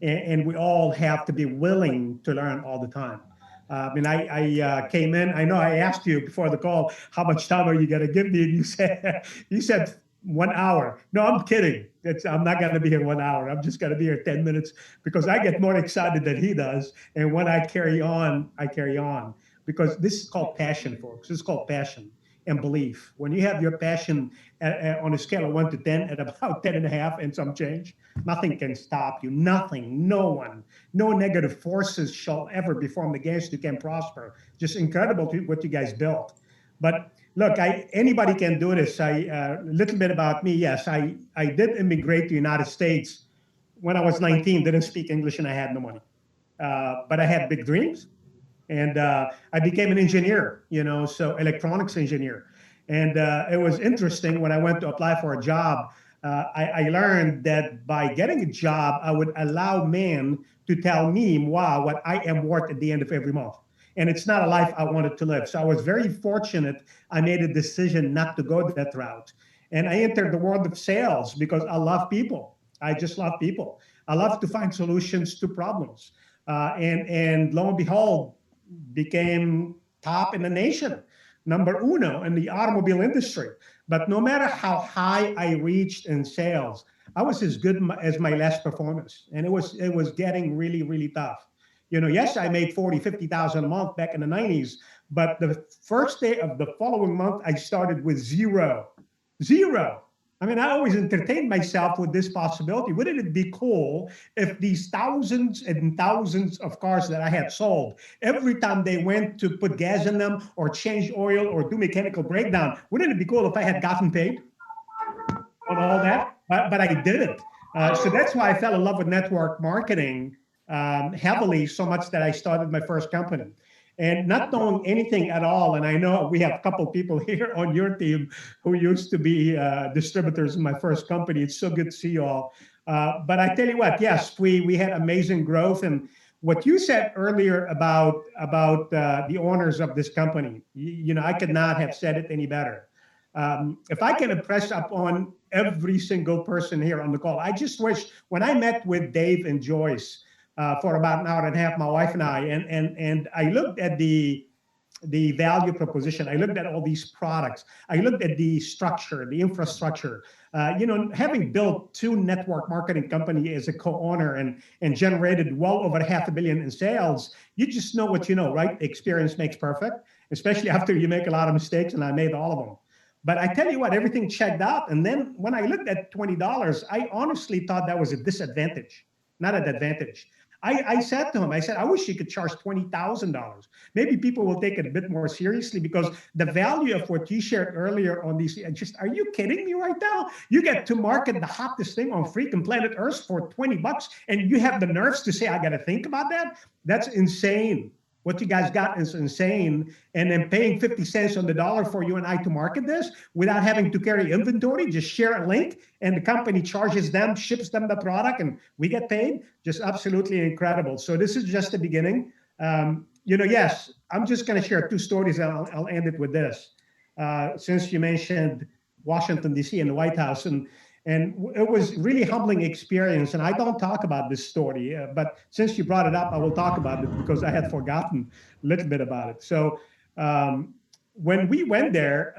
And we all have to be willing to learn all the time. I mean, I came in. I know I asked you before the call, how much time are you going to give me? And you said 1 hour. No, I'm kidding. I'm not going to be here 1 hour. I'm just going to be here 10 minutes because I get more excited than he does. And when I carry on, I carry on because this is called passion, folks. This is called passion and belief. When you have your passion on a scale of 1 to 10 at about 10 and a half and some change, nothing can stop you. Nothing, no one, no negative forces shall ever be formed against you can prosper. Just incredible what you guys built. But look, anybody can do this. A little bit about me. Yes, I did immigrate to the United States when I was 19. Didn't speak English and I had no money, but I had big dreams. And I became an engineer, so electronics engineer. And it was interesting when I went to apply for a job. I learned that by getting a job, I would allow men to tell me, wow, what I am worth at the end of every month. And it's not a life I wanted to live. So I was very fortunate. I made a decision not to go that route. And I entered the world of sales because I love people. I just love people. I love to find solutions to problems. And lo and behold, became top in the nation, number uno in the automobile industry. But no matter how high I reached in sales, I was as good as my last performance, and it was getting really really tough. Yes, I made 40, 50,000 a month back in the 90s, but the first day of the following month, I started with zero, zero. I mean, I always entertained myself with this possibility. Wouldn't it be cool if these thousands and thousands of cars that I had sold, every time they went to put gas in them or change oil or do mechanical breakdown, wouldn't it be cool if I had gotten paid on all that? But I didn't. So that's why I fell in love with network marketing heavily, so much that I started my first company. And not knowing anything at all, and I know we have a couple people here on your team who used to be distributors in my first company. It's so good to see you all. But I tell you what, yes, we had amazing growth, and what you said earlier about the owners of this company, I could not have said it any better. If I can impress upon every single person here on the call, I just wish when I met with Dave and Joyce for about an hour and a half, my wife and I, and I looked at the value proposition. I looked at all these products. I looked at the structure, the infrastructure. Having built two network marketing company as a co-owner and generated well over $500 million in sales, you just know what you know, right? Experience makes perfect, especially after you make a lot of mistakes, and I made all of them. But I tell you what, everything checked out. And then when I looked at $20, I honestly thought that was a disadvantage, not an advantage. I said to him, I said, I wish you could charge $20,000. Maybe people will take it a bit more seriously because the value of what you shared earlier on these, just, are you kidding me right now? You get to market the hottest thing on freaking planet Earth for $20 and you have the nerves to say, I got to think about that? That's insane. What you guys got is insane. And then paying 50 cents on the dollar for you and I to market this without having to carry inventory, just share a link and the company charges them, ships them the product, and we get paid. Just absolutely incredible. So this is just the beginning. Yes, I'm just going to share two stories and I'll end it with this. Since you mentioned Washington, D.C. and the White House, and it was really humbling experience. And I don't talk about this story, but since you brought it up, I will talk about it because I had forgotten a little bit about it. So when we went there,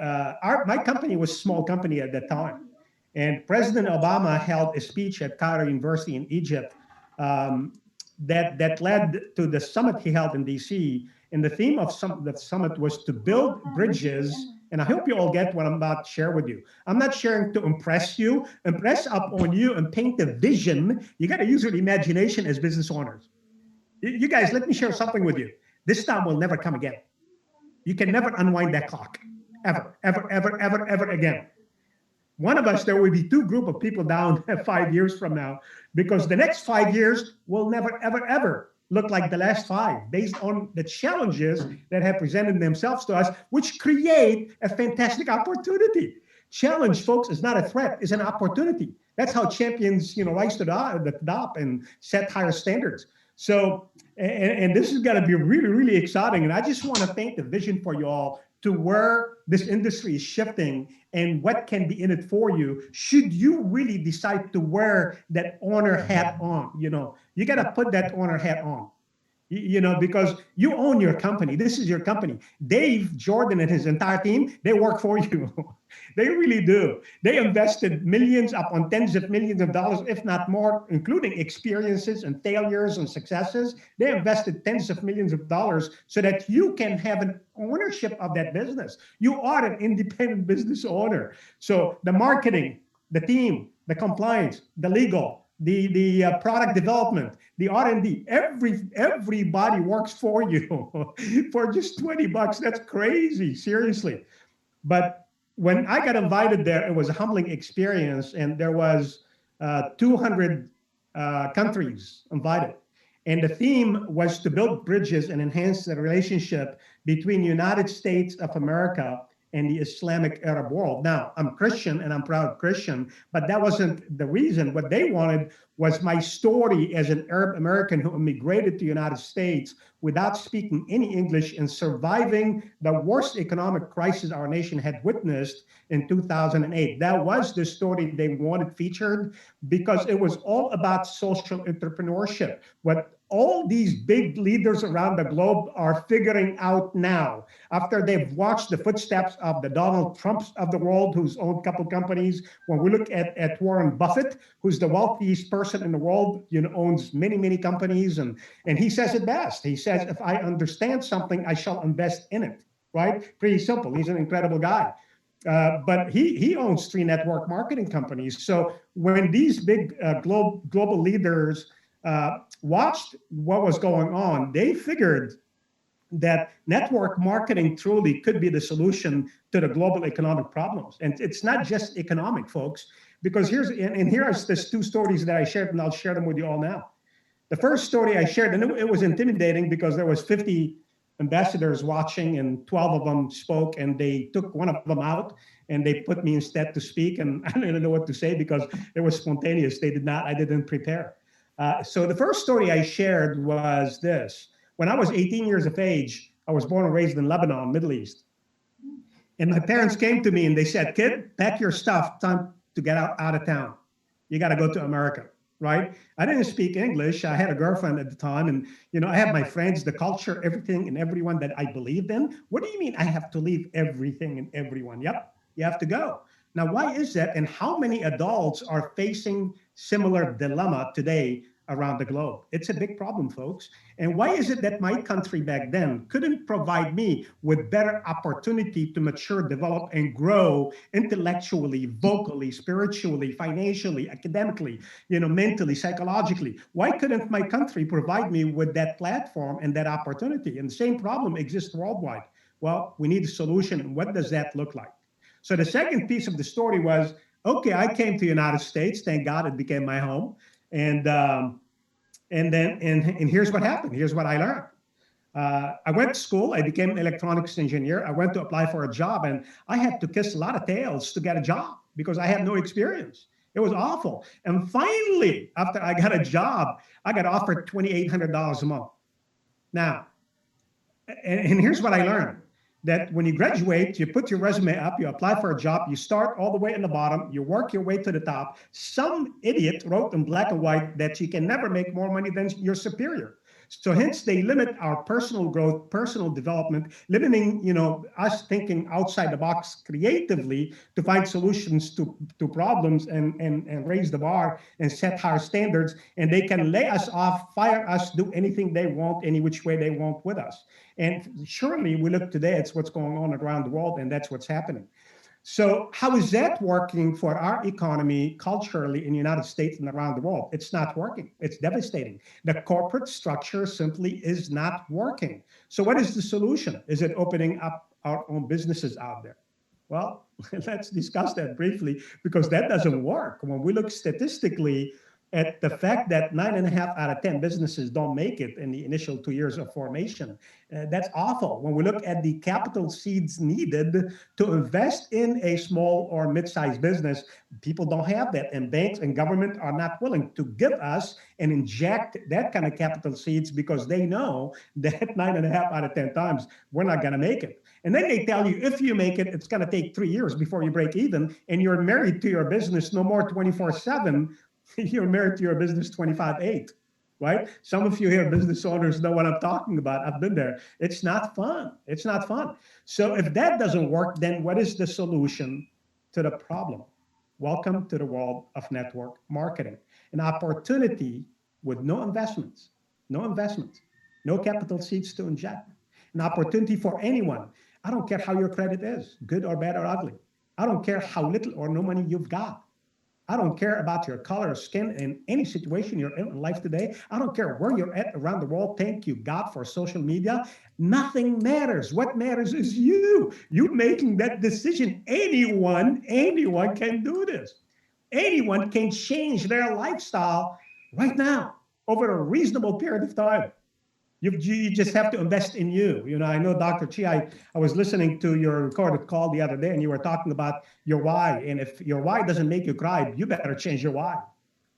my company was a small company at that time. And President Obama held a speech at Cairo University in Egypt that led to the summit he held in D.C. And the theme of the summit was to build bridges. And I hope you all get what I'm about to share with you. I'm not sharing to impress you, impress upon you and paint a vision. You got to use your imagination as business owners. You guys, let me share something with you. This time will never come again. You can never unwind that clock, ever, ever, ever, ever, ever again. One of us, there will be two group of people down 5 years from now, because the next 5 years will never, ever, ever look like the last 5 based on the challenges that have presented themselves to us, which create a fantastic opportunity. Challenge, folks, is not a threat, it's an opportunity. That's how champions, rise to the top and set higher standards. So, and this is going to be really, really exciting. And I just want to paint the vision for you all to where this industry is shifting and what can be in it for you should you really decide to wear that owner hat on. You got to put that owner hat on. Because you own your company. This is your company. Dave Jordan and his entire team, they work for you. They really do. They invested millions upon tens of millions of dollars, if not more, including experiences and failures and successes. They invested tens of millions of dollars so that you can have an ownership of that business. You are an independent business owner. So the marketing, the team, the compliance, the legal, the product development, the R&D, everybody works for you for just $20. That's crazy, seriously. But when I got invited there, it was a humbling experience, and there was 200 countries invited. And the theme was to build bridges and enhance the relationship between the United States of America and the Islamic Arab world. Now, I'm Christian and I'm proud Christian, but that wasn't the reason. What they wanted was my story as an Arab American who immigrated to the United States without speaking any English and surviving the worst economic crisis our nation had witnessed in 2008. That was the story they wanted featured because it was all about social entrepreneurship. What all these big leaders around the globe are figuring out now, after they've watched the footsteps of the Donald Trumps of the world, who's owned a couple companies. When we look at Warren Buffett, who's the wealthiest person in the world, owns many, many companies. And he says it best. He says, if I understand something, I shall invest in it, right? Pretty simple. He's an incredible guy. But he owns 3 network marketing companies. So when these big global leaders watched what was going on, they figured that network marketing truly could be the solution to the global economic problems. And it's not just economic, folks, because here are the 2 stories that I shared, and I'll share them with you all now. The first story I shared, and it was intimidating because there was 50 ambassadors watching and 12 of them spoke, and they took one of them out and they put me instead to speak. And I didn't know what to say because it was spontaneous. I didn't prepare. So the first story I shared was this. When I was 18 years of age, I was born and raised in Lebanon, Middle East. And my parents came to me and they said, kid, pack your stuff, time to get out of town. You got to go to America, right? I didn't speak English. I had a girlfriend at the time. And, I had my friends, the culture, everything and everyone that I believed in. What do you mean I have to leave everything and everyone? Yep, you have to go. Now, why is that? And how many adults are facing similar dilemma today around the globe. It's a big problem, folks. And why is it that my country back then couldn't provide me with better opportunity to mature, develop, and grow intellectually, vocally, spiritually, financially, academically, mentally, psychologically? Why couldn't my country provide me with that platform and that opportunity? And the same problem exists worldwide. Well, we need a solution. What does that look like? So the second piece of the story was, okay, I came to the United States. Thank God it became my home. And and here's what happened. Here's what I learned. I went to school. I became an electronics engineer. I went to apply for a job, and I had to kiss a lot of tails to get a job because I had no experience. It was awful. And finally, after I got a job, I got offered $2,800 a month. Now, and here's what I learned, that when you graduate, you put your resume up, you apply for a job, you start all the way in the bottom, you work your way to the top. Some idiot wrote in black and white that you can never make more money than your superior. So hence they limit our personal growth, personal development, limiting, us thinking outside the box creatively to find solutions to problems and raise the bar and set higher standards. And they can lay us off, fire us, do anything they want, any which way they want with us. And surely we look today, it's what's going on around the world, and that's what's happening. So how is that working for our economy culturally in the United States and around the world? It's not working. It's devastating. The corporate structure simply is not working. So what is the solution? Is it opening up our own businesses out there? Well, let's discuss that briefly, because that doesn't work. When we look statistically at the fact that 9.5 out of 10 businesses don't make it in the initial 2 years of formation, that's awful. When we look at the capital seeds needed to invest in a small or mid-sized business, people don't have that, and banks and government are not willing to give us and inject that kind of capital seeds because they know that 9.5 out of 10 times we're not going to make it. And then they tell you, if you make it, it's going to take 3 years before you break even, and you're married to your business no more 24/7. You're married to your business 25/8, right? Some of you here, business owners, know what I'm talking about. I've been there. It's not fun. It's not fun. So if that doesn't work, then what is the solution to the problem? Welcome to the world of network marketing. An opportunity with no investments, no capital seeds to inject. An opportunity for anyone. I don't care how your credit is, good or bad or ugly. I don't care how little or no money you've got. I don't care about your color of skin in any situation you're in life today. I don't care where you're at around the world. Thank you, God, for social media. Nothing matters. What matters is you. You making that decision. Anyone can do this. Anyone can change their lifestyle right now over a reasonable period of time. You just have to invest in you. I know, Dr. Chi, I was listening to your recorded call the other day, and you were talking about your why. And if your why doesn't make you cry, you better change your why.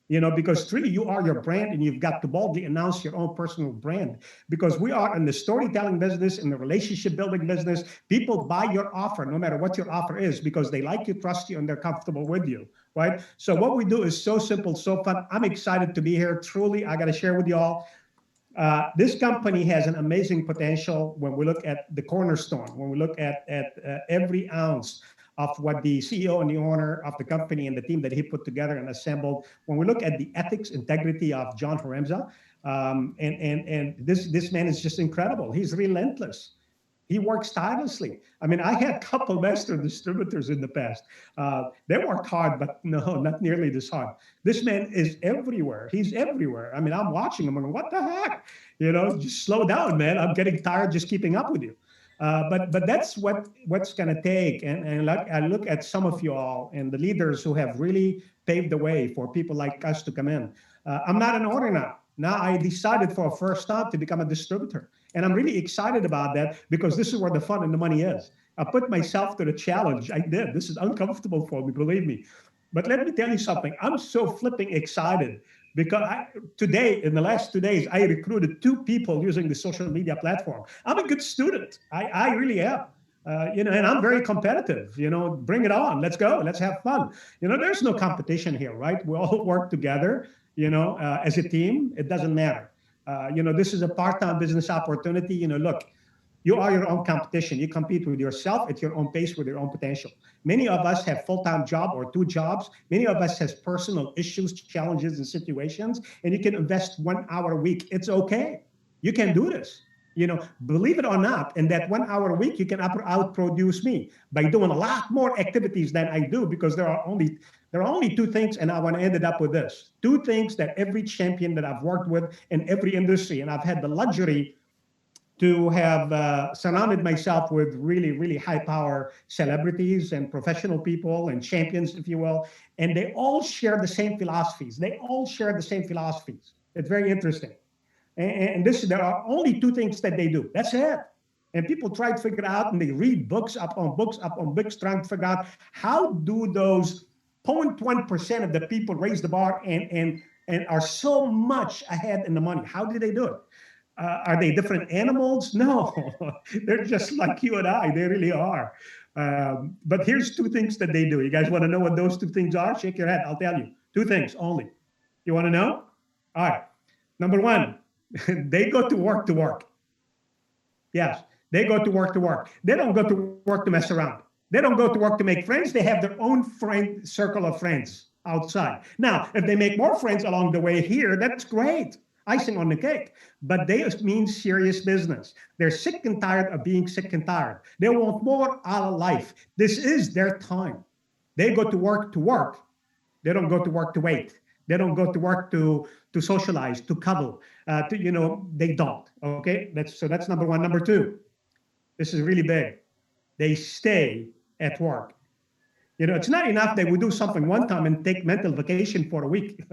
Because truly you are your brand, and you've got to boldly announce your own personal brand. Because we are in the storytelling business, in the relationship building business. People buy your offer, no matter what your offer is, because they like you, trust you, and they're comfortable with you, right? So what we do is so simple, so fun. I'm excited to be here. Truly, I got to share with you all. This company has an amazing potential when we look at the cornerstone, when we look at every ounce of what the CEO and the owner of the company and the team that he put together and assembled. When we look at the ethics, integrity of John Haremza, and this man is just incredible. He's relentless. He works tirelessly. I mean, I had a couple master distributors in the past. They worked hard, but no, not nearly this hard. This man is everywhere. He's everywhere. I mean, I'm watching him. I'm going, what the heck? Just slow down, man. I'm getting tired just keeping up with you. But that's what's going to take. And like, I look at some of you all and the leaders who have really paved the way for people like us to come in. I'm not an owner now. Now I decided for a first time to become a distributor. And I'm really excited about that because this is where the fun and the money is. I put myself to the challenge. I did. This is uncomfortable for me, believe me. But let me tell you something. I'm so flipping excited because today, in the last 2 days, I recruited 2 people using the social media platform. I'm a good student. I really am. And I'm very competitive. Bring it on. Let's go. Let's have fun. There's no competition here, right? We all work together, as a team. It doesn't matter. This is a part-time business opportunity. Look, You are your own competition. You compete with yourself at your own pace with your own potential. Many of us have full-time job or two jobs. Many of us has personal issues, challenges, and situations, and you can invest 1 hour a week. It's okay. You can do this. Believe it or not, in that 1 hour a week, you can outproduce me by doing a lot more activities than I do, because there are only two things, and I want to end it up with this. Two things that every champion that I've worked with in every industry, and I've had the luxury to have surrounded myself with really, really high power celebrities and professional people and champions, if you will. And they all share the same philosophies. It's very interesting. And there are only two things that they do. That's it. And people try to figure it out, and they read books upon books upon books, trying to figure out how do those 0.1% of the people raise the bar and are so much ahead in the money. How do they do it? Are they different animals? No, they're just like you and I. They really are. But here's two things that they do. You guys want to know what those two things are? Shake your head. I'll tell you. Two things only. You want to know? All right. Number one, they go to work to work. Yes, they go to work to work. They don't go to work to mess around. They don't go to work to make friends. They have their own friend circle of friends outside. Now, if they make more friends along the way here, that's great. Icing on the cake. But they mean serious business. They're sick and tired of being sick and tired. They want more out of life. This is their time. They go to work to work. They don't go to work to wait. They don't go to work to socialize, to cuddle. They don't. Okay, that's number one. Number two, this is really big. They stay at work. It's not enough that we do something one time and take mental vacation for a week,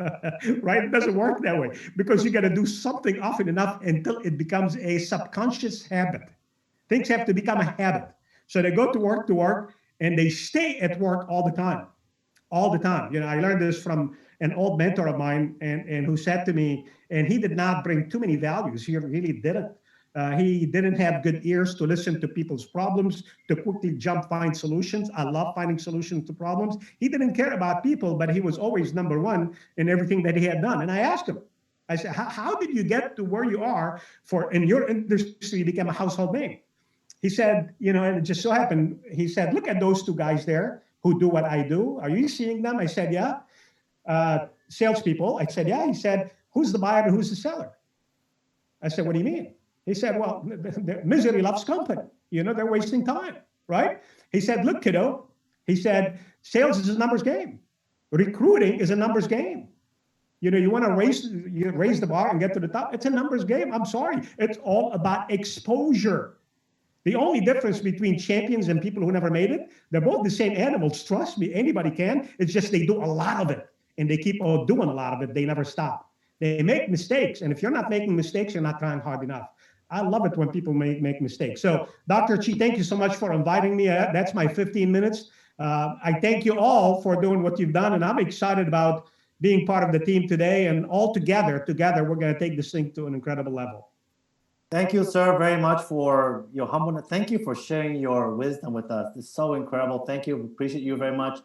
right? It doesn't work that way, because you got to do something often enough until it becomes a subconscious habit. Things have to become a habit. So they go to work, and they stay at work all the time. All the time. I learned this from an old mentor of mine, and who said to me, and he did not bring too many values. He really didn't. He didn't have good ears to listen to people's problems, to quickly find solutions. I love finding solutions to problems. He didn't care about people, but he was always number one in everything that he had done. And I asked him, I said, how did you get to where you are in your industry, you became a household name? He said, and it just so happened, he said, look at those two guys there who do what I do. Are you seeing them? I said, yeah. Salespeople. I said, yeah. He said, who's the buyer and who's the seller? I said, what do you mean? He said, well, the misery loves company. They're wasting time, right? He said, look, kiddo. He said, sales is a numbers game. Recruiting is a numbers game. You want to raise the bar and get to the top. It's a numbers game. I'm sorry. It's all about exposure. The only difference between champions and people who never made it, they're both the same animals. Trust me, anybody can. It's just they do a lot of it, and they keep on doing a lot of it. They never stop. They make mistakes, and if you're not making mistakes, you're not trying hard enough. I love it when people make mistakes. So, Dr. Chi, thank you so much for inviting me. That's my 15 minutes. I thank you all for doing what you've done, and I'm excited about being part of the team today. And all together, we're going to take this thing to an incredible level. Thank you, sir, very much for your humbleness. Thank you for sharing your wisdom with us. It's so incredible. Thank you. Appreciate you very much.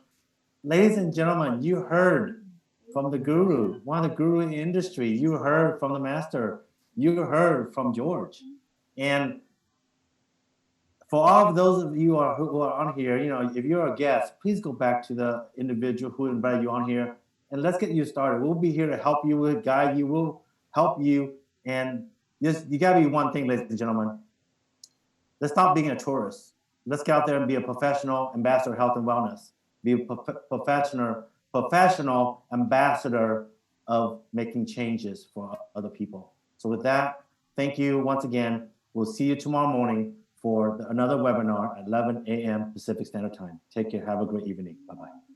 Ladies and gentlemen, you heard from the guru, one of the guru in the industry. You heard from the master. You heard from George. And for all of those of you who are on here, if you're a guest, please go back to the individual who invited you on here, and let's get you started. We'll be here to help you, we'll guide you, we'll help you. And you got to be one thing, ladies and gentlemen. Let's stop being a tourist. Let's get out there and be a professional ambassador of health and wellness. Be a professional ambassador of making changes for other people. So with that, thank you once again. We'll see you tomorrow morning for another webinar at 11 a.m. Pacific Standard Time. Take care. Have a great evening. Bye-bye.